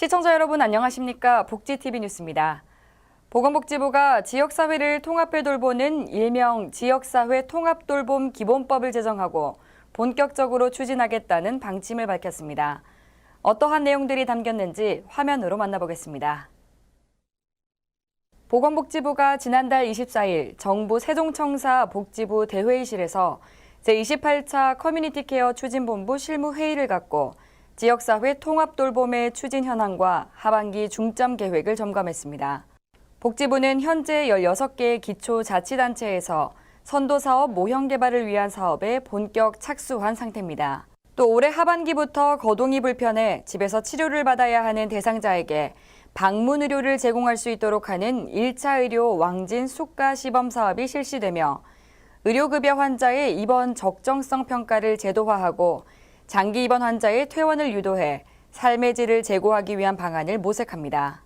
시청자 여러분 안녕하십니까? 복지TV 뉴스입니다. 보건복지부가 지역사회를 통합해 돌보는 일명 지역사회 통합돌봄 기본법을 제정하고 본격적으로 추진하겠다는 방침을 밝혔습니다. 어떠한 내용들이 담겼는지 화면으로 만나보겠습니다. 보건복지부가 지난달 24일 정부 세종청사 복지부 대회의실에서 제28차 커뮤니티 케어 추진본부 실무회의를 갖고 지역사회 통합돌봄의 추진 현황과 하반기 중점 계획을 점검했습니다. 복지부는 현재 16개의 기초자치단체에서 선도사업 모형 개발을 위한 사업에 본격 착수한 상태입니다. 또 올해 하반기부터 거동이 불편해 집에서 치료를 받아야 하는 대상자에게 방문 의료를 제공할 수 있도록 하는 1차 의료 왕진 수가 시범 사업이 실시되며 의료급여 환자의 입원 적정성 평가를 제도화하고 장기 입원 환자의 퇴원을 유도해 삶의 질을 제고하기 위한 방안을 모색합니다.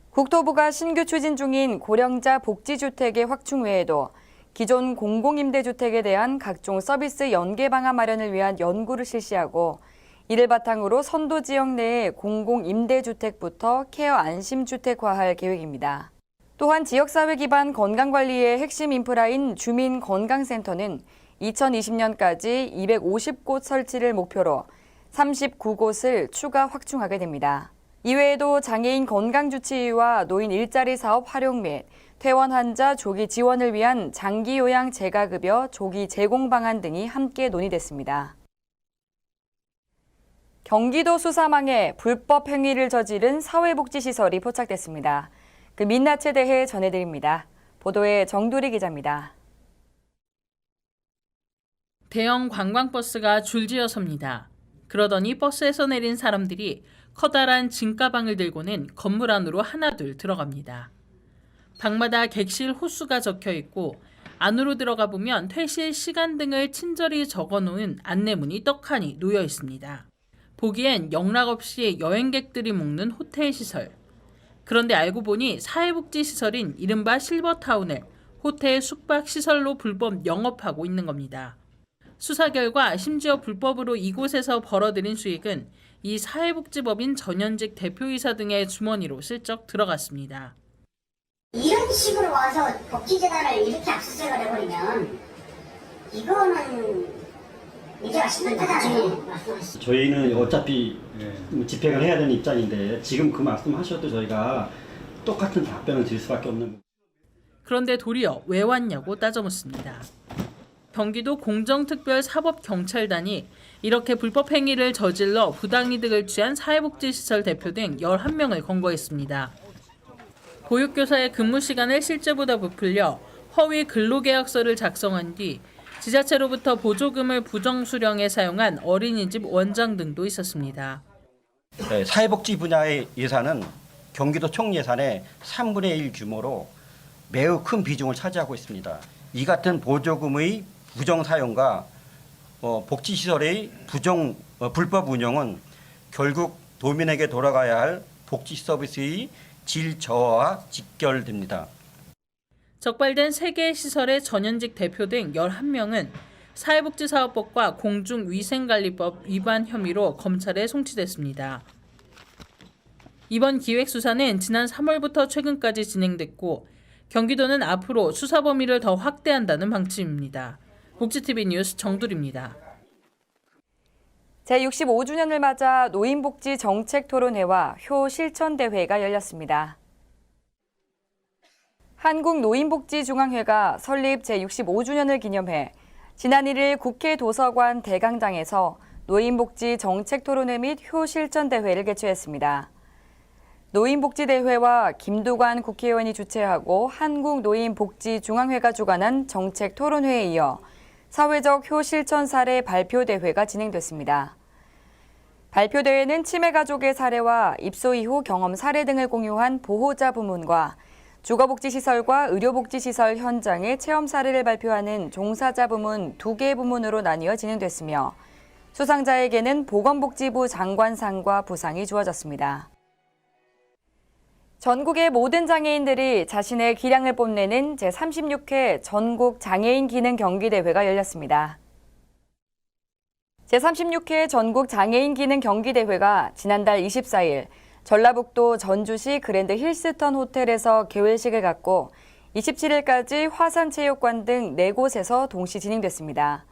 국토부가 신규 추진 중인 고령자 복지주택의 확충 외에도 기존 공공임대주택에 대한 각종 서비스 연계 방안 마련을 위한 연구를 실시하고 이를 바탕으로 선도 지역 내의 공공임대주택부터 케어 안심주택화할 계획입니다. 또한 지역사회 기반 건강관리의 핵심 인프라인 주민건강센터는 2020년까지 250곳 설치를 목표로 39곳을 추가 확충하게 됩니다. 이외에도 장애인 건강주치의와 노인 일자리 사업 활용 및 퇴원 환자 조기 지원을 위한 장기 요양 재가급여 조기 제공 방안 등이 함께 논의됐습니다. 경기도 수사망에 불법 행위를 저지른 사회복지시설이 포착됐습니다. 그 민낯에 대해 전해드립니다. 보도에 정두리 기자입니다. 대형 관광버스가 줄지어 섭니다. 그러더니 버스에서 내린 사람들이 커다란 짐가방을 들고는 건물 안으로 하나둘 들어갑니다. 방마다 객실 호수가 적혀 있고 안으로 들어가 보면 퇴실 시간 등을 친절히 적어놓은 안내문이 떡하니 놓여 있습니다. 보기엔 영락없이 여행객들이 묵는 호텔 시설. 그런데 알고 보니 사회복지시설인 이른바 실버타운을 호텔 숙박시설로 불법 영업하고 있는 겁니다. 수사 결과 심지어 불법으로 이곳에서 벌어들인 수익은 이 사회복지법인 전현직 대표이사 등의 주머니로 슬쩍 들어갔습니다. 이런 식으로 와서 복지재단을 이렇게 압수수색을 해버리면 이거는 문제가 심각하잖아요. 저희는 어차피 집행을 해야 되는 입장인데 지금 그 말씀하셔도 저희가 똑같은 답변을 드릴 수밖에 없는. 그런데 도리어 왜 왔냐고 따져 묻습니다. 경기도 공정특별사법경찰단이 이렇게 불법 행위를 저질러 부당이득을 취한 사회복지시설 대표 등 11명을 검거했습니다. 보육교사의 근무 시간을 실제보다 부풀려 허위 근로계약서를 작성한 뒤 지자체로부터 보조금을 부정수령에 사용한 어린이집 원장 등도 있었습니다. 사회복지 분야의 예산은 경기도 총 예산의 3분의 1 규모로 매우 큰 비중을 차지하고 있습니다. 이 같은 보조금의 부정 사용과 복지시설의 불법 운영은 결국 도민에게 돌아가야 할 복지 서비스의 질 저하와 직결됩니다. 적발된 3개의 시설의 전현직 대표 등 11명은 사회복지사업법과 공중위생관리법 위반 혐의로 검찰에 송치됐습니다. 이번 기획수사는 지난 3월부터 최근까지 진행됐고 경기도는 앞으로 수사 범위를 더 확대한다는 방침입니다. 복지TV 뉴스 정두리입니다. 제65주년을 맞아 노인복지 정책 토론회와 효 실천대회가 열렸습니다. 한국노인복지중앙회가 설립 제65주년을 기념해 지난 1일 국회 도서관 대강당에서 노인복지 정책 토론회 및 효 실천대회를 개최했습니다. 노인복지대회와 김두관 국회의원이 주최하고 한국노인복지중앙회가 주관한 정책 토론회에 이어 사회적 효 실천 사례 발표대회가 진행됐습니다. 발표대회는 치매 가족의 사례와 입소 이후 경험 사례 등을 공유한 보호자 부문과 주거복지시설과 의료복지시설 현장의 체험 사례를 발표하는 종사자 부문 2개 부문으로 나뉘어 진행됐으며 수상자에게는 보건복지부 장관상과 부상이 주어졌습니다. 전국의 모든 장애인들이 자신의 기량을 뽐내는 제36회 전국 장애인 기능 경기대회가 열렸습니다. 제36회 전국 장애인 기능 경기대회가 지난달 24일 전라북도 전주시 그랜드 힐스턴 호텔에서 개회식을 갖고 27일까지 화산체육관 등 4곳에서 동시 진행됐습니다.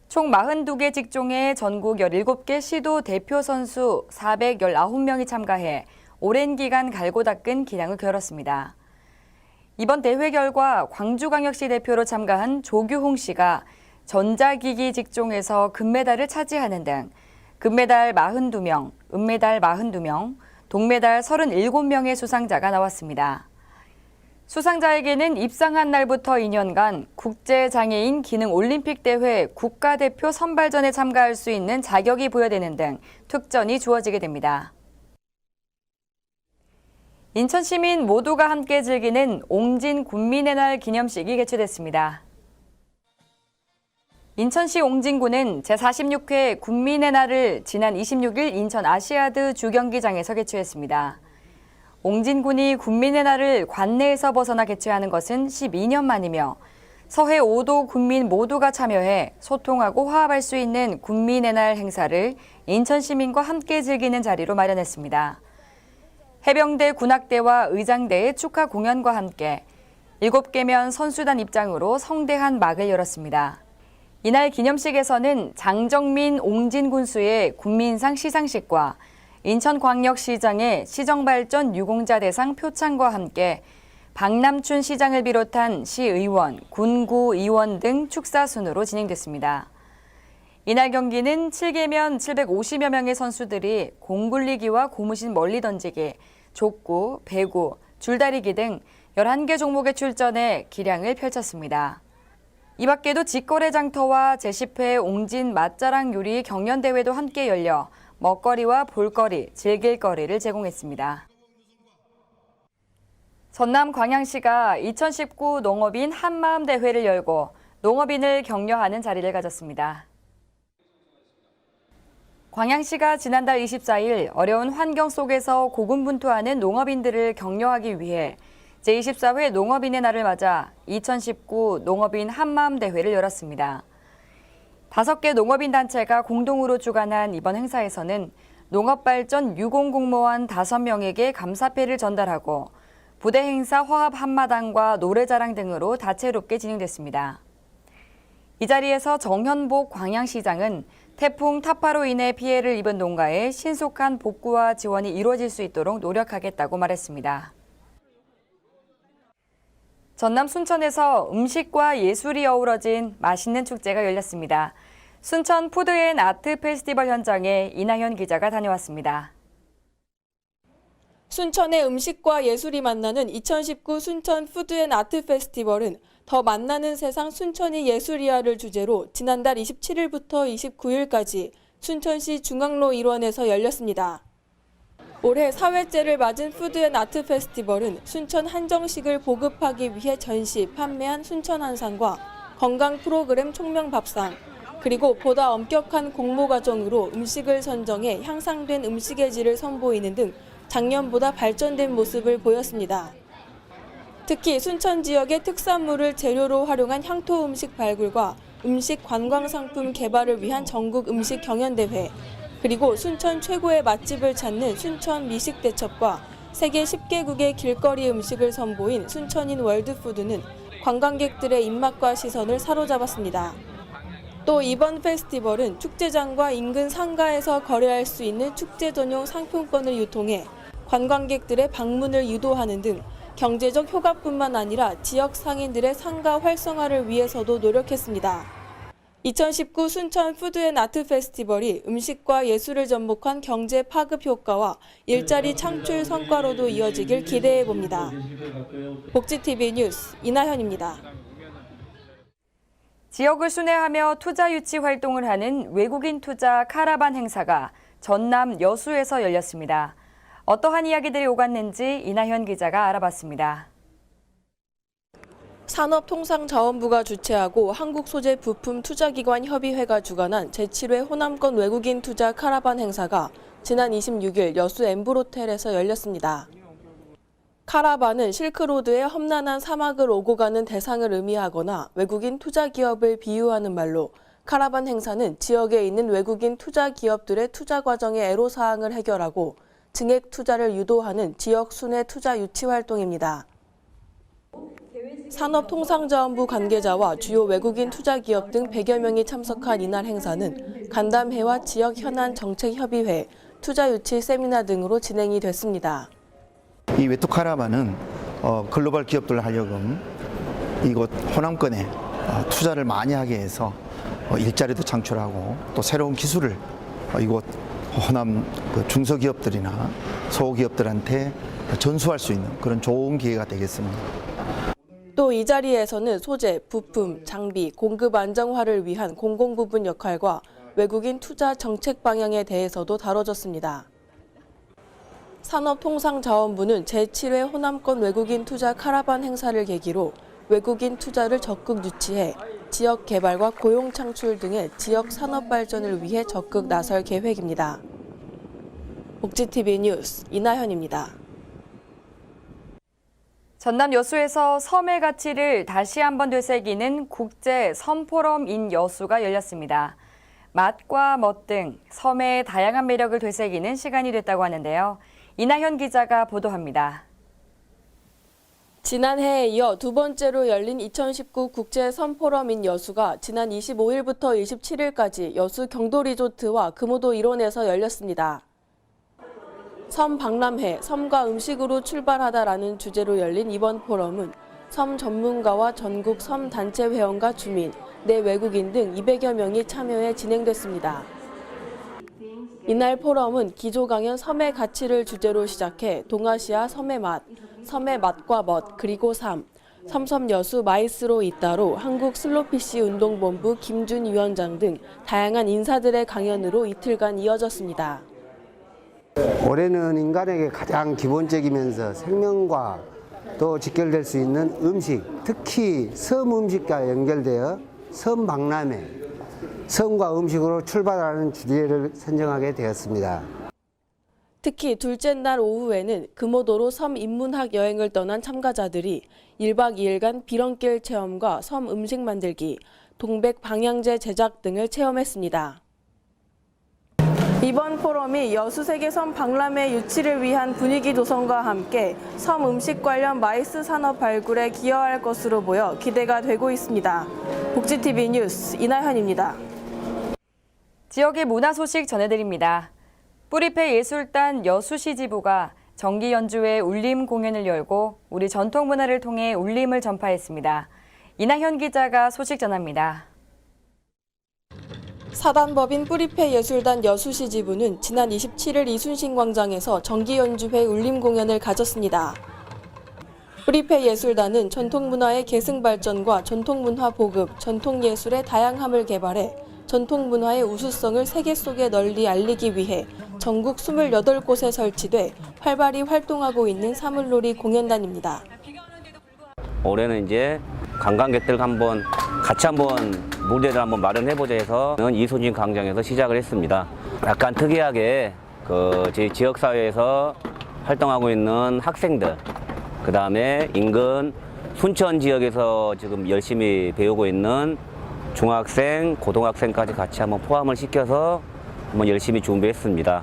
총 42개 직종의 전국 17개 시도 대표 선수 419명이 참가해 오랜 기간 갈고 닦은 기량을 겨뤘습니다. 이번 대회 결과 광주광역시 대표로 참가한 조규홍 씨가 전자기기 직종에서 금메달을 차지하는 등 금메달 42명, 은메달 42명, 동메달 37명의 수상자가 나왔습니다. 수상자에게는 입상한 날부터 2년간 국제장애인 기능올림픽대회 국가대표 선발전에 참가할 수 있는 자격이 부여되는 등 특전이 주어지게 됩니다. 인천 시민 모두가 함께 즐기는 옹진 군민의 날 기념식이 개최됐습니다. 인천시 옹진군은 제46회 군민의 날을 지난 26일 인천 아시아드 주경기장에서 개최했습니다. 옹진군이 군민의 날을 관내에서 벗어나 개최하는 것은 12년 만이며 서해 5도 군민 모두가 참여해 소통하고 화합할 수 있는 군민의 날 행사를 인천 시민과 함께 즐기는 자리로 마련했습니다. 해병대 군악대와 의장대의 축하 공연과 함께 7개면 선수단 입장으로 성대한 막을 열었습니다. 이날 기념식에서는 장정민 옹진군수의 군민상 시상식과 인천광역시장의 시정발전 유공자 대상 표창과 함께 박남춘 시장을 비롯한 시의원, 군구의원 등 축사 순으로 진행됐습니다. 이날 경기는 7개면 750여 명의 선수들이 공굴리기와 고무신 멀리 던지기, 족구, 배구, 줄다리기 등 11개 종목에 출전해 기량을 펼쳤습니다. 이 밖에도 직거래 장터와 제10회 옹진 맛자랑 요리 경연대회도 함께 열려 먹거리와 볼거리, 즐길거리를 제공했습니다. 전남 광양시가 2019 농업인 한마음 대회를 열고 농업인을 격려하는 자리를 가졌습니다. 광양시가 지난달 24일 어려운 환경 속에서 고군분투하는 농업인들을 격려하기 위해 제24회 농업인의 날을 맞아 2019 농업인 한마음 대회를 열었습니다. 5개 농업인 단체가 공동으로 주관한 이번 행사에서는 농업발전 유공공무원 5명에게 감사패를 전달하고 부대 행사 화합 한마당과 노래자랑 등으로 다채롭게 진행됐습니다. 이 자리에서 정현복 광양시장은 태풍 타파로 인해 피해를 입은 농가의 신속한 복구와 지원이 이루어질 수 있도록 노력하겠다고 말했습니다. 전남 순천에서 음식과 예술이 어우러진 맛있는 축제가 열렸습니다. 순천 푸드앤아트 페스티벌 현장에 이나현 기자가 다녀왔습니다. 순천의 음식과 예술이 만나는 2019 순천 푸드앤아트 페스티벌은 더 만나는 세상 순천이 예술이야를 주제로 지난달 27일부터 29일까지 순천시 중앙로 일원에서 열렸습니다. 올해 4회째를 맞은 푸드앤아트 페스티벌은 순천 한정식을 보급하기 위해 전시, 판매한 순천 한상과 건강 프로그램 총명밥상, 그리고 보다 엄격한 공모 과정으로 음식을 선정해 향상된 음식의 질을 선보이는 등 작년보다 발전된 모습을 보였습니다. 특히 순천 지역의 특산물을 재료로 활용한 향토 음식 발굴과 음식 관광 상품 개발을 위한 전국 음식 경연대회, 그리고 순천 최고의 맛집을 찾는 순천 미식대첩과 세계 10개국의 길거리 음식을 선보인 순천인 월드푸드는 관광객들의 입맛과 시선을 사로잡았습니다. 또 이번 페스티벌은 축제장과 인근 상가에서 거래할 수 있는 축제 전용 상품권을 유통해 관광객들의 방문을 유도하는 등 경제적 효과뿐만 아니라 지역 상인들의 상가 활성화를 위해서도 노력했습니다. 2019 순천 푸드앤아트 페스티벌이 음식과 예술을 접목한 경제 파급 효과와 일자리 창출 성과로도 이어지길 기대해봅니다. 복지TV 뉴스 이나현입니다. 지역을 순회하며 투자 유치 활동을 하는 외국인 투자 카라반 행사가 전남 여수에서 열렸습니다. 어떠한 이야기들이 오갔는지 이나현 기자가 알아봤습니다. 산업통상자원부가 주최하고 한국소재부품투자기관 협의회가 주관한 제7회 호남권 외국인 투자 카라반 행사가 지난 26일 여수 엠브로텔에서 열렸습니다. 카라반은 실크로드의 험난한 사막을 오고 가는 대상을 의미하거나 외국인 투자기업을 비유하는 말로 카라반 행사는 지역에 있는 외국인 투자기업들의 투자 과정의 애로사항을 해결하고 증액 투자를 유도하는 지역 순회 투자 유치 활동입니다. 산업통상자원부 관계자와 주요 외국인 투자기업 등 100여 명이 참석한 이날 행사는 간담회와 지역 현안 정책협의회, 투자 유치 세미나 등으로 진행이 됐습니다. 이 외투 카라반은 글로벌 기업들 하여금 이곳 호남권에 투자를 많이 하게 해서 일자리도 창출하고 또 새로운 기술을 이곳 호남 중소기업들이나 소기업들한테 전수할 수 있는 그런 좋은 기회가 되겠습니다. 또 이 자리에서는 소재, 부품, 장비, 공급 안정화를 위한 공공부문 역할과 외국인 투자 정책 방향에 대해서도 다뤄졌습니다. 산업통상자원부는 제7회 호남권 외국인 투자 카라반 행사를 계기로 외국인 투자를 적극 유치해 지역 개발과 고용 창출 등의 지역 산업 발전을 위해 적극 나설 계획입니다. 복지TV 뉴스 이나현입니다. 전남 여수에서 섬의 가치를 다시 한번 되새기는 국제 섬포럼 인 여수가 열렸습니다. 맛과 멋 등 섬의 다양한 매력을 되새기는 시간이 됐다고 하는데요. 이나현 기자가 보도합니다. 지난해에 이어 두 번째로 열린 2019 국제 섬포럼 인 여수가 지난 25일부터 27일까지 여수 경도리조트와 금오도 일원에서 열렸습니다. 섬 박람회, 섬과 음식으로 출발하다라는 주제로 열린 이번 포럼은 섬 전문가와 전국 섬 단체 회원과 주민, 내 외국인 등 200여 명이 참여해 진행됐습니다. 이날 포럼은 기조 강연 섬의 가치를 주제로 시작해 동아시아 섬의 맛과 멋, 그리고 삶, 섬섬 여수 마이스로 잇따로 한국 슬로피시 운동본부 김준 위원장 등 다양한 인사들의 강연으로 이틀간 이어졌습니다. 올해는 인간에게 가장 기본적이면서 생명과 또 직결될 수 있는 음식, 특히 섬 음식과 연결되어 섬 박람회, 섬과 음식으로 출발하는 주제를 선정하게 되었습니다. 특히 둘째 날 오후에는 금오도로 섬 인문학 여행을 떠난 참가자들이 1박 2일간 비렁길 체험과 섬 음식 만들기, 동백 방향제 제작 등을 체험했습니다. 이번 포럼이 여수 세계섬 박람회 유치를 위한 분위기 조성과 함께 섬 음식 관련 마이스 산업 발굴에 기여할 것으로 보여 기대가 되고 있습니다. 복지TV 뉴스 이나현입니다. 지역의 문화 소식 전해드립니다. 뿌리페 예술단 여수시 지부가 정기 연주회 울림 공연을 열고 우리 전통 문화를 통해 울림을 전파했습니다. 이나현 기자가 소식 전합니다. 사단법인 뿌리페 예술단 여수시 지부는 지난 27일 이순신광장에서 정기 연주회 울림 공연을 가졌습니다. 뿌리페 예술단은 전통문화의 계승 발전과 전통문화 보급, 전통예술의 다양함을 개발해 전통문화의 우수성을 세계 속에 널리 알리기 위해 전국 28곳에 설치돼 활발히 활동하고 있는 사물놀이 공연단입니다. 올해는 이제 관광객들과 같이 무대를 마련해보자 해서 이순신 광장에서 시작을 했습니다. 약간 특이하게 저희 지역사회에서 활동하고 있는 학생들, 그 다음에 인근 순천 지역에서 지금 열심히 배우고 있는 중학생, 고등학생까지 같이 포함을 시켜서 열심히 준비했습니다.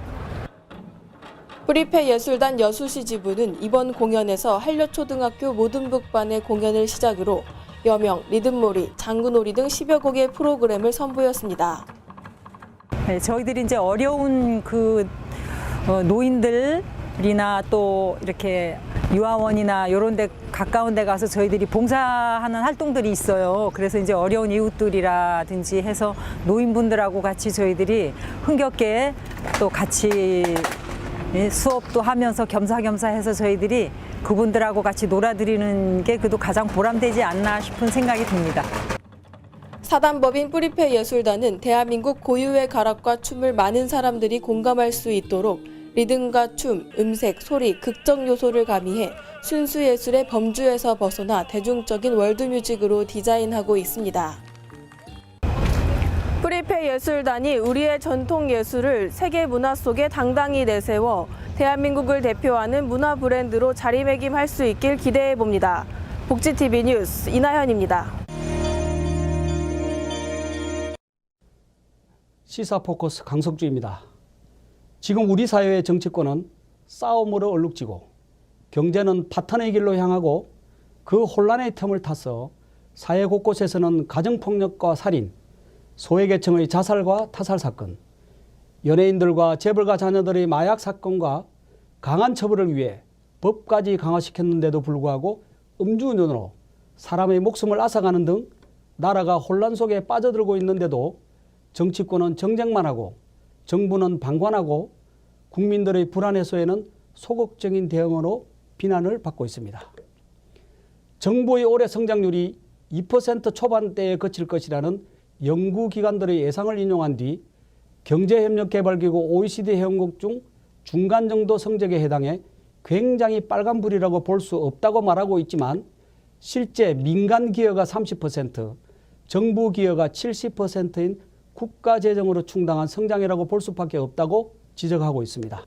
뿌리페 예술단 여수시 지부는 이번 공연에서 한려초등학교 모든북반의 공연을 시작으로 여명, 리듬놀이, 장구놀이 등 10여 곡의 프로그램을 선보였습니다. 네, 저희들이 이제 어려운 노인들이나 또 이렇게 유아원이나 이런 데 가까운 데 가서 저희들이 봉사하는 활동들이 있어요. 그래서 이제 어려운 이웃들이라든지 해서 노인분들하고 같이 저희들이 흥겹게 또 같이 수업도 하면서 겸사겸사 해서 저희들이 그분들하고 같이 놀아드리는 게 그래도 가장 보람되지 않나 싶은 생각이 듭니다. 사단법인 뿌리페 예술단은 대한민국 고유의 가락과 춤을 많은 사람들이 공감할 수 있도록 리듬과 춤, 음색, 소리, 극적 요소를 가미해 순수 예술의 범주에서 벗어나 대중적인 월드뮤직으로 디자인하고 있습니다. 뿌리페 예술단이 우리의 전통 예술을 세계 문화 속에 당당히 내세워 대한민국을 대표하는 문화 브랜드로 자리매김할 수 있길 기대해 봅니다. 복지TV 뉴스 이나현입니다. 시사 포커스 강석주입니다. 지금 우리 사회의 정치권은 싸움으로 얼룩지고 경제는 파탄의 길로 향하고 그 혼란의 틈을 타서 사회 곳곳에서는 가정폭력과 살인, 소외계층의 자살과 타살 사건, 연예인들과 재벌가 자녀들의 마약 사건과 강한 처벌을 위해 법까지 강화시켰는데도 불구하고 음주운전으로 사람의 목숨을 앗아가는 등 나라가 혼란 속에 빠져들고 있는데도 정치권은 정쟁만 하고 정부는 방관하고 국민들의 불안 해소에는 소극적인 대응으로 비난을 받고 있습니다. 정부의 올해 성장률이 2% 초반대에 그칠 것이라는 연구기관들의 예상을 인용한 뒤 경제협력개발기구 OECD 회원국 중 중간 정도 성적에 해당해 굉장히 빨간불이라고 볼 수 없다고 말하고 있지만 실제 민간 기여가 30%, 정부 기여가 70%인 국가 재정으로 충당한 성장이라고 볼 수밖에 없다고 지적하고 있습니다.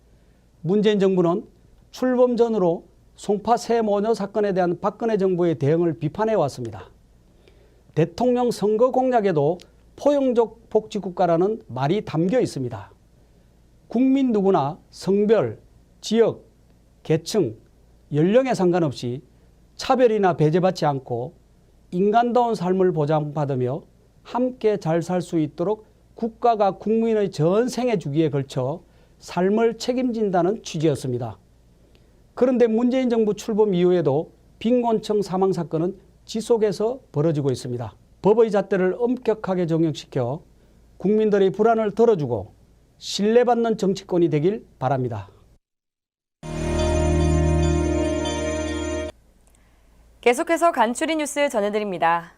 문재인 정부는 출범 전으로 송파 세모녀 사건에 대한 박근혜 정부의 대응을 비판해 왔습니다. 대통령 선거 공약에도 포용적 복지국가라는 말이 담겨 있습니다. 국민 누구나 성별, 지역, 계층, 연령에 상관없이 차별이나 배제받지 않고 인간다운 삶을 보장받으며 함께 잘 살 수 있도록 국가가 국민의 전 생애 주기에 걸쳐 삶을 책임진다는 취지였습니다. 그런데 문재인 정부 출범 이후에도 빈곤층 사망 사건은 지속해서 벌어지고 있습니다. 법의 잣대를 엄격하게 적용시켜 국민들의 불안을 덜어주고 신뢰받는 정치권이 되길 바랍니다. 계속해서 간추린 뉴스 전해드립니다.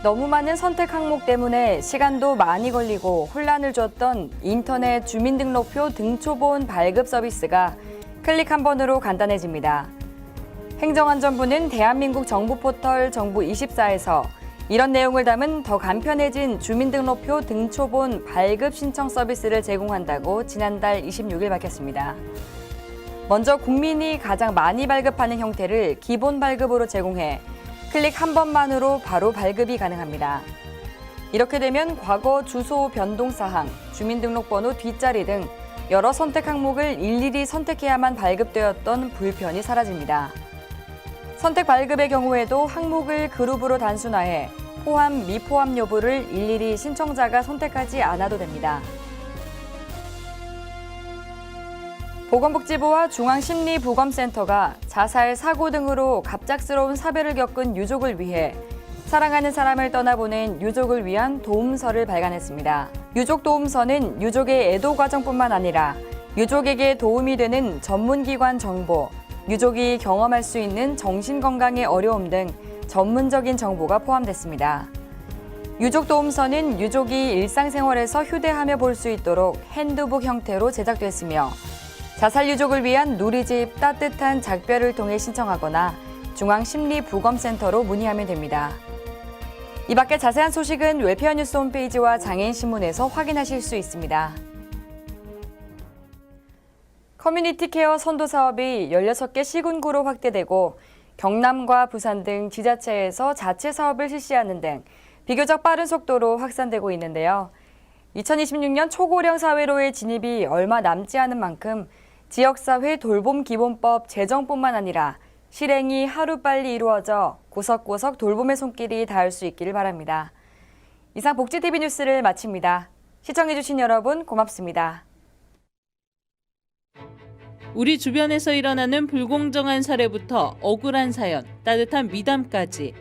너무 많은 선택 항목 때문에 시간도 많이 걸리고 혼란을 줬던 인터넷 주민등록표 등초본 발급 서비스가 클릭 한 번으로 간단해집니다. 행정안전부는 대한민국 정부 포털 정부24에서 이런 내용을 담은 더 간편해진 주민등록표 등초본 발급 신청 서비스를 제공한다고 지난달 26일 밝혔습니다. 먼저 국민이 가장 많이 발급하는 형태를 기본 발급으로 제공해 클릭 한 번만으로 바로 발급이 가능합니다. 이렇게 되면 과거 주소 변동 사항, 주민등록번호 뒷자리 등 여러 선택 항목을 일일이 선택해야만 발급되었던 불편이 사라집니다. 선택 발급의 경우에도 항목을 그룹으로 단순화해 포함, 미포함 여부를 일일이 신청자가 선택하지 않아도 됩니다. 보건복지부와 중앙심리부검센터가 자살, 사고 등으로 갑작스러운 사별을 겪은 유족을 위해 사랑하는 사람을 떠나보낸 유족을 위한 도움서를 발간했습니다. 유족 도움서는 유족의 애도 과정뿐만 아니라 유족에게 도움이 되는 전문기관 정보, 유족이 경험할 수 있는 정신건강의 어려움 등 전문적인 정보가 포함됐습니다. 유족 도움서는 유족이 일상생활에서 휴대하며 볼 수 있도록 핸드북 형태로 제작됐으며 자살 유족을 위한 누리집 따뜻한 작별을 통해 신청하거나 중앙심리부검센터로 문의하면 됩니다. 이 밖에 자세한 소식은 웰페어뉴스 홈페이지와 장애인신문에서 확인하실 수 있습니다. 커뮤니티 케어 선도 사업이 16개 시군구로 확대되고 경남과 부산 등 지자체에서 자체 사업을 실시하는 등 비교적 빠른 속도로 확산되고 있는데요. 2026년 초고령 사회로의 진입이 얼마 남지 않은 만큼 지역사회 돌봄 기본법 제정뿐만 아니라 실행이 하루빨리 이루어져 구석구석 돌봄의 손길이 닿을 수 있기를 바랍니다. 이상 복지TV 뉴스를 마칩니다. 시청해주신 여러분 고맙습니다. 우리 주변에서 일어나는 불공정한 사례부터 억울한 사연, 따뜻한 미담까지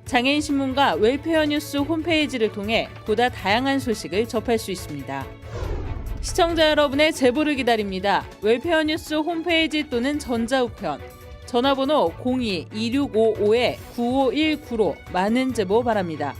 장애인신문과 웰페어뉴스 홈페이지를 통해 보다 다양한 소식을 접할 수 있습니다. 시청자 여러분의 제보를 기다립니다. 웰페어뉴스 홈페이지 또는 전자우편, 전화번호 02-2655-9519로 많은 제보 바랍니다.